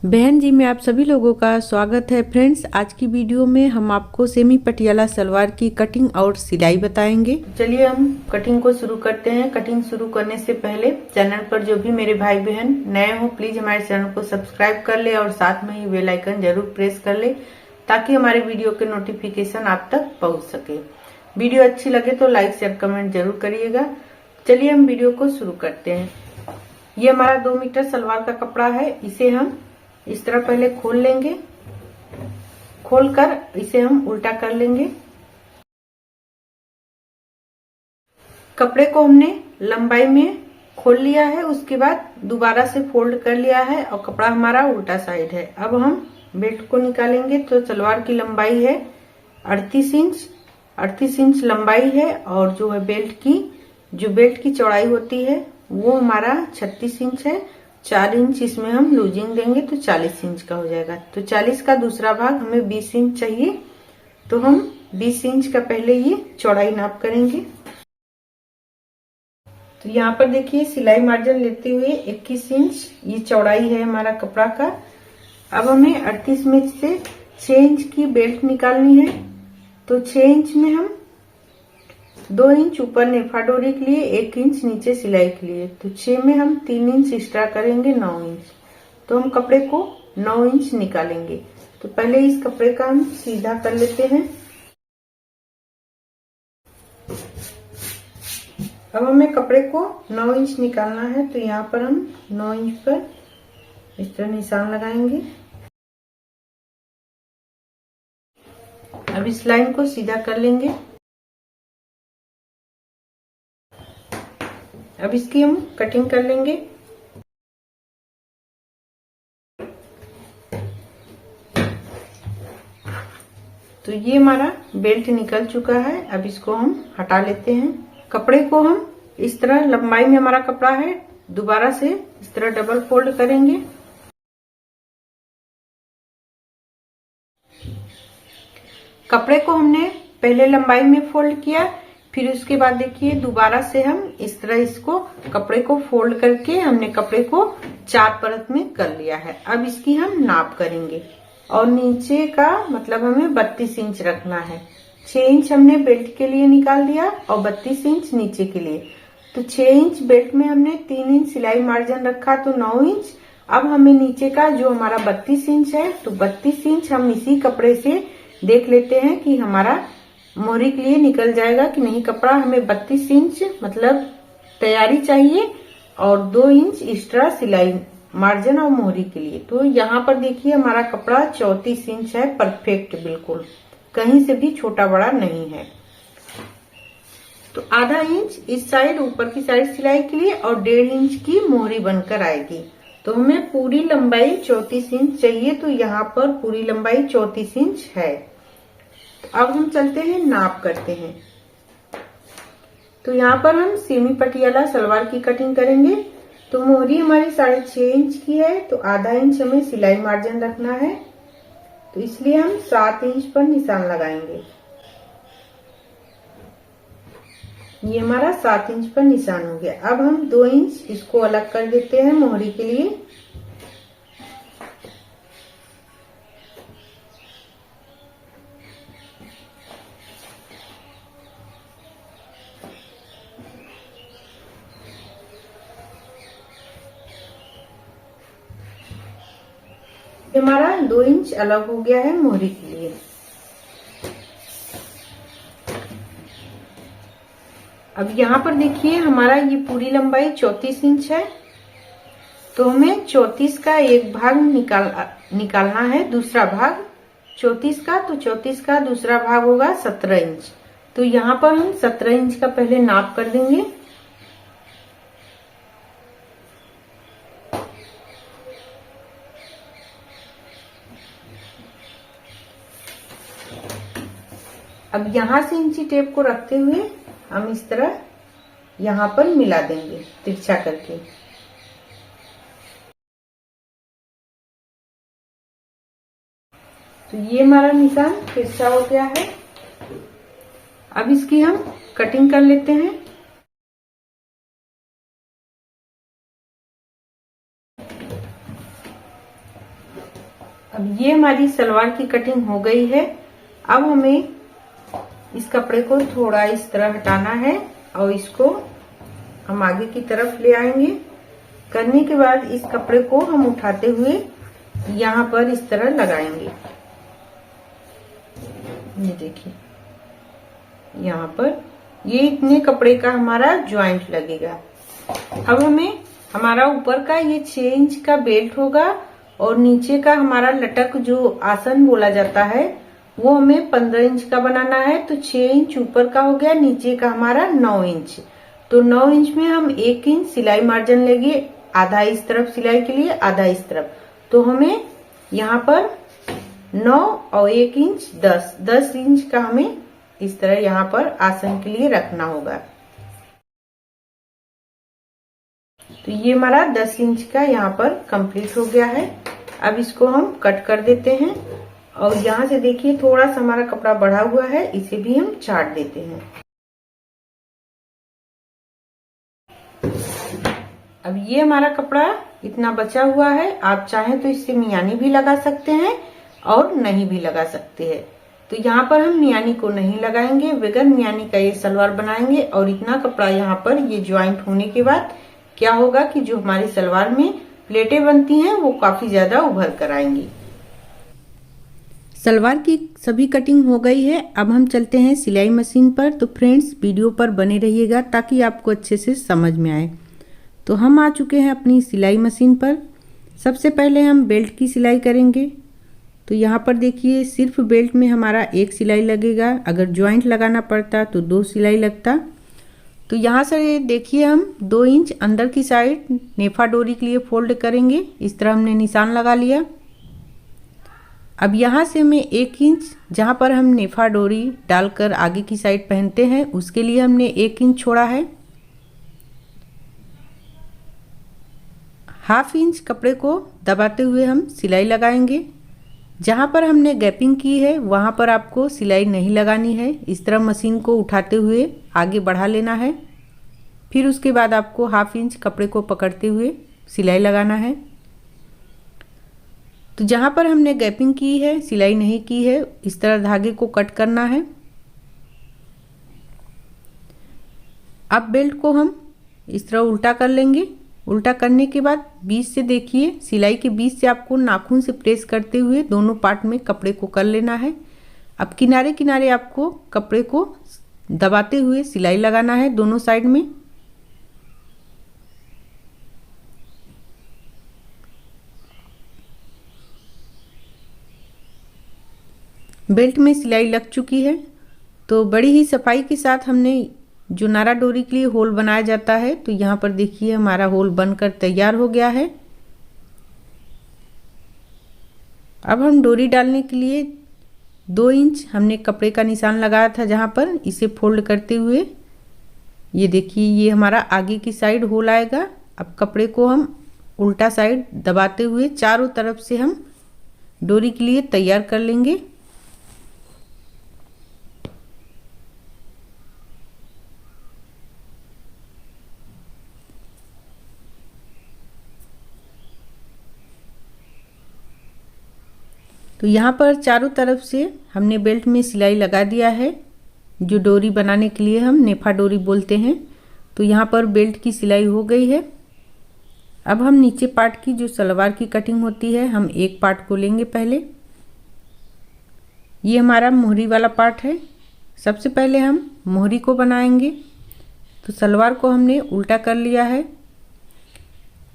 बहन जी में आप सभी लोगों का स्वागत है। फ्रेंड्स, आज की वीडियो में हम आपको सेमी पटियाला सलवार की कटिंग और सिलाई बताएंगे। चलिए हम कटिंग को शुरू करते हैं। कटिंग शुरू करने से पहले चैनल पर जो भी मेरे भाई बहन नए हो प्लीज हमारे चैनल को सब्सक्राइब कर ले और साथ में ही बेल आइकन जरूर प्रेस कर ले ताकि हमारे वीडियो के नोटिफिकेशन आप तक पहुँच सके। वीडियो अच्छी लगे तो लाइक शेयर कमेंट जरूर करिएगा। चलिए हम वीडियो को शुरू करते हैं। ये हमारा 2 मीटर सलवार का कपड़ा है। इसे हम इस तरह पहले खोल लेंगे। खोलकर इसे हम उल्टा कर लेंगे। कपड़े को हमने लंबाई में खोल लिया है, उसके बाद दोबारा से फोल्ड कर लिया है और कपड़ा हमारा उल्टा साइड है। अब हम बेल्ट को निकालेंगे तो सलवार की लंबाई है 38 इंच। 38 इंच लंबाई है और जो है बेल्ट की चौड़ाई होती है वो हमारा 36 इंच है। 4 इंच इसमें हम लूजिंग देंगे तो 40 इंच का हो जाएगा। तो 40 का दूसरा भाग हमें 20 इंच चाहिए, तो हम 20 इंच का पहले ये चौड़ाई नाप करेंगे। तो यहाँ पर देखिए सिलाई मार्जिन लेते हुए 21 इंच ये चौड़ाई है हमारा कपड़ा का। अब हमें 38 में से 6 इंच की बेल्ट निकालनी है, तो 6 इंच में हम 2 इंच ऊपर नेफा डोरी के लिए, 1 इंच नीचे सिलाई के लिए, तो 6 में हम 3 इंच एक्स्ट्रा करेंगे 9 इंच। तो हम कपड़े को 9 इंच निकालेंगे। तो पहले इस कपड़े का हम सीधा कर लेते हैं। अब हमें कपड़े को 9 इंच निकालना है, तो यहाँ पर हम 9 इंच पर इस तरह निशान लगाएंगे। अब इस लाइन को सीधा कर लेंगे। अब इसकी हम कटिंग कर लेंगे। तो ये हमारा बेल्ट निकल चुका है। अब इसको हम हटा लेते हैं। कपड़े को हम इस तरह लंबाई में हमारा कपड़ा है, दोबारा से इस तरह डबल फोल्ड करेंगे। कपड़े को हमने पहले लंबाई में फोल्ड किया, फिर उसके बाद देखिए दोबारा से हम इस तरह इसको कपड़े को फोल्ड करके हमने कपड़े को 4 परत में कर लिया है। अब इसकी हम नाप करेंगे और नीचे का मतलब हमें 32 इंच रखना है। 6 इंच हमने बेल्ट के लिए निकाल दिया और 32 इंच नीचे के लिए। तो 6 इंच बेल्ट में हमने 3 इंच सिलाई मार्जिन रखा, तो 9 इंच। अब हमें नीचे का जो हमारा 32 इंच है, तो 32 इंच हम इसी कपड़े से देख लेते हैं कि हमारा मोहरी के लिए निकल जाएगा कि नहीं। कपड़ा हमें 32 इंच मतलब तैयारी चाहिए और 2 इंच एक्स्ट्रा सिलाई मार्जिन और मोहरी के लिए। तो यहाँ पर देखिए हमारा कपड़ा 34 इंच है, परफेक्ट बिल्कुल, कहीं से भी छोटा बड़ा नहीं है। तो आधा इंच इस साइड ऊपर की साइड सिलाई के लिए और 1.5 इंच की मोहरी बनकर आएगी। तो हमें पूरी लंबाई 34 इंच चाहिए, तो यहाँ पर पूरी लंबाई 34 इंच है। तो अब हम चलते हैं नाप करते हैं। तो यहाँ पर हम सेमी पटियाला सलवार की कटिंग करेंगे। तो मोहरी हमारी 6.5 इंच की है, तो आधा इंच हमें सिलाई मार्जिन रखना है, तो इसलिए हम 7 इंच पर निशान लगाएंगे। ये हमारा 7 इंच पर निशान हो गया। अब हम 2 इंच इसको अलग कर देते हैं मोहरी के लिए। हमारा 2 इंच अलग हो गया है मोहरी के लिए। अब यहाँ पर देखिए हमारा ये पूरी लंबाई 34 इंच है, तो हमें 34 का एक भाग निकालना है, दूसरा भाग 34 का, तो 34 का दूसरा भाग होगा 17 इंच। तो यहाँ पर हम 17 इंच का पहले नाप कर देंगे। अब यहाँ से इंची टेप को रखते हुए हम इस तरह यहाँ पर मिला देंगे तिरछा करके। तो ये हमारा निशान तिरछा हो गया है। अब इसकी हम कटिंग कर लेते हैं। अब ये हमारी सलवार की कटिंग हो गई है। अब हमें इस कपड़े को थोड़ा इस तरह हटाना है और इसको हम आगे की तरफ ले आएंगे। करने के बाद इस कपड़े को हम उठाते हुए यहाँ पर इस तरह लगाएंगे। ये देखिए, यहाँ पर ये इतने कपड़े का हमारा ज्वाइंट लगेगा। अब हमें हमारा ऊपर का ये 6 इंच का बेल्ट होगा और नीचे का हमारा लटक जो आसन बोला जाता है वो हमें 15 इंच का बनाना है। तो 6 इंच ऊपर का हो गया, नीचे का हमारा 9 इंच। तो 9 इंच में हम 1 इंच सिलाई मार्जिन लेंगे, आधा इस तरफ सिलाई के लिए, आधा इस तरफ। तो हमें यहाँ पर 9 और 1 इंच 10 इंच का हमें इस तरह यहाँ पर आसन के लिए रखना होगा। तो ये हमारा 10 इंच का यहाँ पर कंप्लीट हो गया है। अब इसको हम कट कर देते हैं और यहाँ से देखिए थोड़ा सा हमारा कपड़ा बढ़ा हुआ है, इसे भी हम छाट देते हैं। अब ये हमारा कपड़ा इतना बचा हुआ है, आप चाहें तो इससे मियानी भी लगा सकते हैं और नहीं भी लगा सकते हैं। तो यहाँ पर हम मियानी को नहीं लगाएंगे, बगैर मियानी का ये सलवार बनाएंगे। और इतना कपड़ा यहाँ पर ये ज्वाइंट होने के बाद क्या होगा कि जो हमारी सलवार में प्लेटें बनती हैं वो काफी ज्यादा उभर कर आएंगी। सलवार की सभी कटिंग हो गई है। अब हम चलते हैं सिलाई मशीन पर। तो फ्रेंड्स वीडियो पर बने रहिएगा ताकि आपको अच्छे से समझ में आए। तो हम आ चुके हैं अपनी सिलाई मशीन पर। सबसे पहले हम बेल्ट की सिलाई करेंगे। तो यहाँ पर देखिए सिर्फ बेल्ट में हमारा 1 सिलाई लगेगा, अगर ज्वाइंट लगाना पड़ता तो 2 सिलाई लगता। तो यहाँ से देखिए हम 2 इंच अंदर की साइड नेफा डोरी के लिए फोल्ड करेंगे। इस तरह हमने निशान लगा लिया। अब यहाँ से हमें 1 इंच जहाँ पर हम नेफा डोरी डालकर आगे की साइड पहनते हैं उसके लिए हमने 1 इंच छोड़ा है। ½ इंच कपड़े को दबाते हुए हम सिलाई लगाएंगे। जहाँ पर हमने गैपिंग की है वहाँ पर आपको सिलाई नहीं लगानी है। इस तरह मशीन को उठाते हुए आगे बढ़ा लेना है। फिर उसके बाद आपको ½ इंच कपड़े को पकड़ते हुए सिलाई लगाना है। तो जहाँ पर हमने गैपिंग की है, सिलाई नहीं की है, इस तरह धागे को कट करना है। अब बेल्ट को हम इस तरह उल्टा कर लेंगे। उल्टा करने के बाद बीच से देखिए सिलाई के बीच से आपको नाखून से प्रेस करते हुए दोनों पार्ट में कपड़े को कर लेना है। अब किनारे किनारे आपको कपड़े को दबाते हुए सिलाई लगाना है दोनों साइड में। बेल्ट में सिलाई लग चुकी है। तो बड़ी ही सफाई के साथ हमने जो नारा डोरी के लिए होल बनाया जाता है, तो यहाँ पर देखिए हमारा होल बनकर तैयार हो गया है। अब हम डोरी डालने के लिए 2 इंच हमने कपड़े का निशान लगाया था, जहाँ पर इसे फोल्ड करते हुए ये देखिए ये हमारा आगे की साइड होल आएगा। अब कपड़े को हम उल्टा साइड दबाते हुए चारों तरफ से हम डोरी के लिए तैयार कर लेंगे। तो यहाँ पर चारों तरफ से हमने बेल्ट में सिलाई लगा दिया है, जो डोरी बनाने के लिए हम नेफा डोरी बोलते हैं। तो यहाँ पर बेल्ट की सिलाई हो गई है। अब हम नीचे पार्ट की जो सलवार की कटिंग होती है, हम एक पार्ट को लेंगे पहले। ये हमारा मोहरी वाला पार्ट है। सबसे पहले हम मोहरी को बनाएंगे। तो सलवार को हमने उल्टा कर लिया है।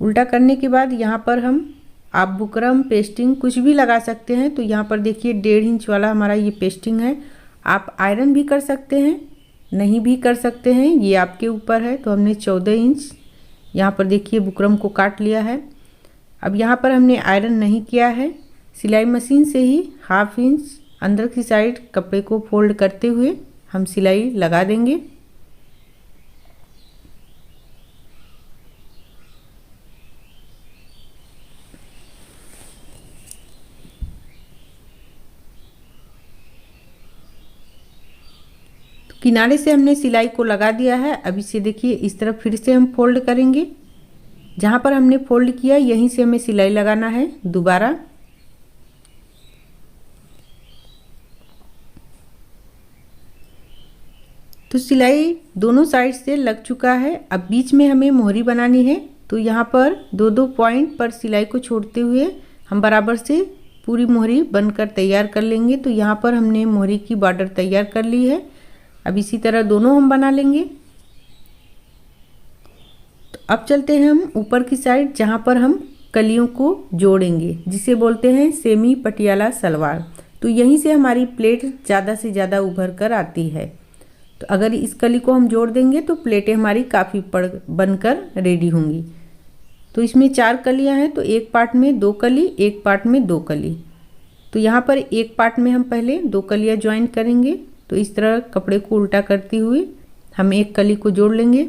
उल्टा करने के बाद यहाँ पर हम आप बुकरम पेस्टिंग कुछ भी लगा सकते हैं। तो यहाँ पर देखिए 1.5 इंच वाला हमारा ये पेस्टिंग है। आप आयरन भी कर सकते हैं, नहीं भी कर सकते हैं, ये आपके ऊपर है। तो हमने 14 इंच यहाँ पर देखिए बुकरम को काट लिया है। अब यहाँ पर हमने आयरन नहीं किया है, सिलाई मशीन से ही ½ इंच अंदर की साइड कपड़े को फोल्ड करते हुए हम सिलाई लगा देंगे। किनारे से हमने सिलाई को लगा दिया है। अब इसे देखिए इस तरफ फिर से हम फोल्ड करेंगे। जहाँ पर हमने फोल्ड किया यहीं से हमें सिलाई लगाना है दोबारा। तो सिलाई दोनों साइड से लग चुका है। अब बीच में हमें मोहरी बनानी है, तो यहाँ पर 2-2 पॉइंट पर सिलाई को छोड़ते हुए हम बराबर से पूरी मोहरी बनकर तैयार कर लेंगे। तो यहाँ पर हमने मोहरी की बॉर्डर तैयार कर ली है। अब इसी तरह दोनों हम बना लेंगे। तो अब चलते हैं हम ऊपर की साइड, जहाँ पर हम कलियों को जोड़ेंगे, जिसे बोलते हैं सेमी पटियाला सलवार। तो यहीं से हमारी प्लेट ज़्यादा से ज़्यादा उभर कर आती है। तो अगर इस कली को हम जोड़ देंगे तो प्लेटें हमारी काफ़ी बनकर रेडी होंगी। तो इसमें 4 कलियां हैं, तो एक पार्ट में 2 कली, एक पार्ट में 2 कली। तो यहाँ पर एक पार्ट में हम पहले 2 कलियां ज्वाइन करेंगे। तो इस तरह कपड़े को उल्टा करते हुए हम एक कली को जोड़ लेंगे।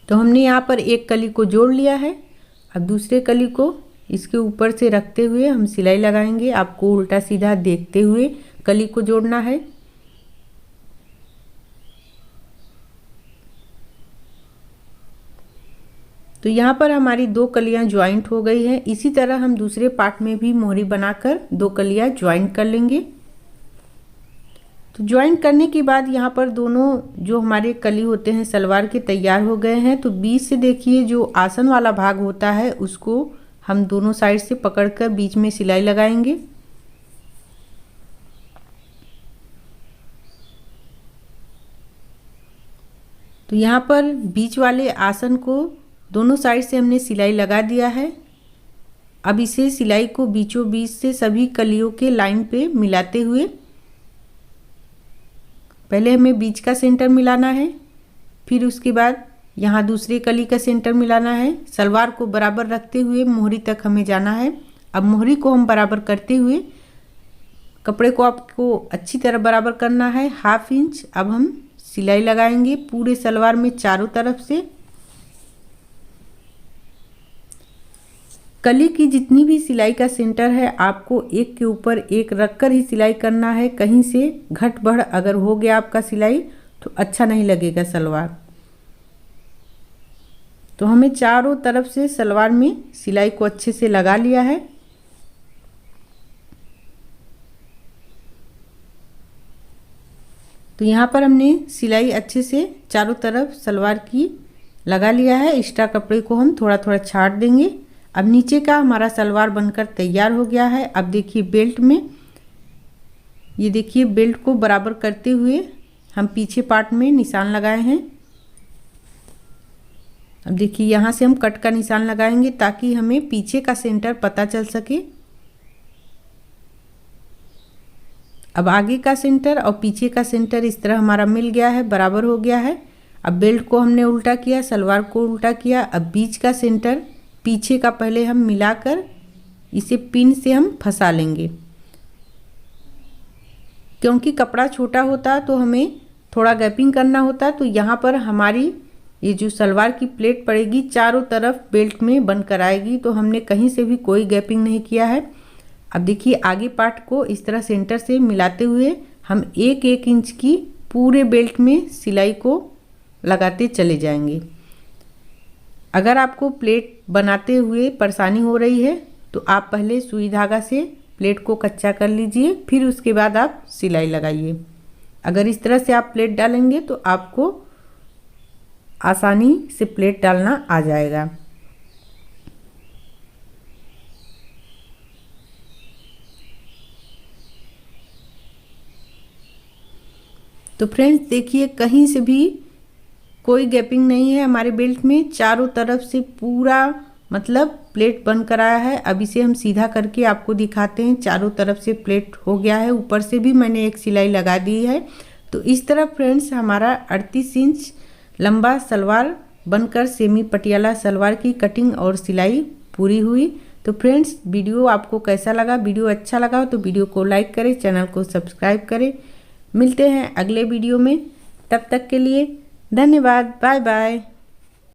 तो हमने यहाँ पर एक कली को जोड़ लिया है। अब दूसरे कली को इसके ऊपर से रखते हुए हम सिलाई लगाएंगे। आपको उल्टा सीधा देखते हुए कली को जोड़ना है। तो यहाँ पर हमारी 2 कलियां ज्वाइंट हो गई हैं। इसी तरह हम दूसरे पार्ट में भी मोहरी बनाकर 2 कलियां ज्वाइंट कर लेंगे। तो ज्वाइंट करने के बाद यहाँ पर दोनों जो हमारे कली होते हैं सलवार के तैयार हो गए हैं। तो बीच से देखिए जो आसन वाला भाग होता है उसको हम दोनों साइड से पकड़कर बीच में सिलाई लगाएंगे। तो यहाँ पर बीच वाले आसन को दोनों साइड से हमने सिलाई लगा दिया है। अब इसे सिलाई को बीचों बीच से सभी कलियों के लाइन पे मिलाते हुए पहले हमें बीच का सेंटर मिलाना है, फिर उसके बाद यहाँ दूसरी कली का सेंटर मिलाना है। सलवार को बराबर रखते हुए मोहरी तक हमें जाना है। अब मोहरी को हम बराबर करते हुए कपड़े को आपको अच्छी तरह बराबर करना है, 1/2 इंच। अब हम सिलाई लगाएंगे पूरे सलवार में चारों तरफ से। कली की जितनी भी सिलाई का सेंटर है आपको एक के ऊपर एक रखकर ही सिलाई करना है। कहीं से घट बढ़ अगर हो गया आपका सिलाई तो अच्छा नहीं लगेगा सलवार। तो हमें चारों तरफ से सलवार में सिलाई को अच्छे से लगा लिया है। तो यहाँ पर हमने सिलाई अच्छे से चारों तरफ सलवार की लगा लिया है। एक्स्ट्रा कपड़े को हम थोड़ा थोड़ा छाट देंगे। अब नीचे का हमारा सलवार बनकर तैयार हो गया है। अब देखिए बेल्ट में, ये देखिए बेल्ट को बराबर करते हुए हम पीछे पार्ट में निशान लगाए हैं। अब देखिए यहाँ से हम कट का निशान लगाएंगे ताकि हमें पीछे का सेंटर पता चल सके। अब आगे का सेंटर और पीछे का सेंटर इस तरह हमारा मिल गया है, बराबर हो गया है। अब बेल्ट को हमने उल्टा किया, सलवार को उल्टा किया। अब बीच का सेंटर पीछे का पहले हम मिलाकर इसे पिन से हम फंसा लेंगे। क्योंकि कपड़ा छोटा होता तो हमें थोड़ा गैपिंग करना होता। तो यहाँ पर हमारी ये जो सलवार की प्लेट पड़ेगी चारों तरफ बेल्ट में बनकर आएगी। तो हमने कहीं से भी कोई गैपिंग नहीं किया है। अब देखिए आगे पार्ट को इस तरह सेंटर से मिलाते हुए हम 1-1 इंच की पूरे बेल्ट में सिलाई को लगाते चले जाएंगे। अगर आपको प्लेट बनाते हुए परेशानी हो रही है तो आप पहले सुई धागा से प्लेट को कच्चा कर लीजिए, फिर उसके बाद आप सिलाई लगाइए। अगर इस तरह से आप प्लेट डालेंगे तो आपको आसानी से प्लेट डालना आ जाएगा। तो फ्रेंड्स देखिए कहीं से भी कोई गैपिंग नहीं है हमारे बेल्ट में। चारों तरफ से पूरा मतलब प्लेट बनकर आया है। अब इसे हम सीधा करके आपको दिखाते हैं। चारों तरफ से प्लेट हो गया है, ऊपर से भी मैंने एक सिलाई लगा दी है। तो इस तरह फ्रेंड्स हमारा 38 इंच लंबा सलवार बनकर सेमी पटियाला सलवार की कटिंग और सिलाई पूरी हुई। तो फ्रेंड्स वीडियो आपको कैसा लगा? वीडियो अच्छा लगा तो वीडियो को लाइक करें, चैनल को सब्सक्राइब करें। मिलते हैं अगले वीडियो में, तब तक के लिए धन्यवाद। Bye bye.